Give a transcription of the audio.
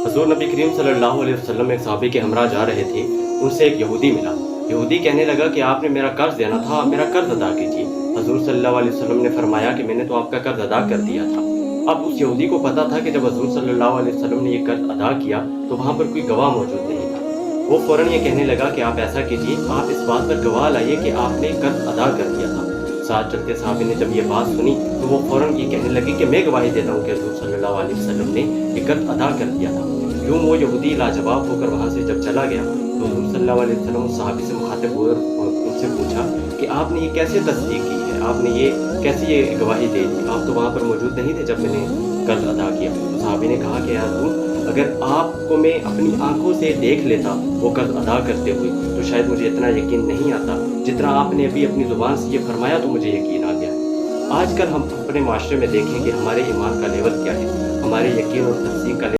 हज़ूर नबी करीम सल्लल्लाहु अलैहि वसल्लम एक सहाबी के हमरा जा रहे थे। उनसे एक यहूदी मिला। यहूदी कहने लगा कि आपने मेरा कर्ज देना था, आप मेरा कर्ज अदा कीजिए। हज़ूर सल्लल्लाहु अलैहि वसल्लम ने फरमाया कि मैंने तो आपका कर्ज अदा कर दिया था। अब उस यहूदी को पता था कि जब हज़ूर सल्लल्लाहु अलैहि वसल्लम ने ये कर्ज अदा किया तो वहाँ पर कोई गवाह मौजूद नहीं था। वो फ़ौरन ये कहने लगा कि आप ऐसा कीजिए, आप इस बात पर गवाह लाइए कि आपने कर्ज अदा कर दिया था। साथ चलते सहाबी ने जब ये बात सुनी तो वो फ़ौरन ये कहने लगे कि मैं गवाही देता हूँ कि हज़ूर सल्लल्लाहु अलैहि वसल्लम ने ये कर्ज अदा कर दिया था। यूँ वो यहूदी लाजवाब होकर वहाँ से जब चला गया तो हज़ूर सल्लल्लाहु अलैहि वसल्लम उस सहाबी से मुखातिब हुए और उनसे पूछा कि आपने ये कैसे तस्दीक की है, आपने ये कैसे ये गवाही दे दी, आप तो वहाँ पर मौजूद नहीं थे जब मैंने कर्ज अदा किया। तो सहाबी ने कहा कि या हज़ूर, अगर आपको मैं अपनी आंखों से देख लेता वो कर्ज अदा करते हुए तो शायद मुझे इतना यकीन नहीं आता जितना आपने अभी अपनी ज़ुबान से ये फरमाया तो मुझे यकीन आ गया। आजकल हम अपने माशरे में देखें कि हमारे ईमान का लेवल क्या है, हमारे यकीन और तस्दीक का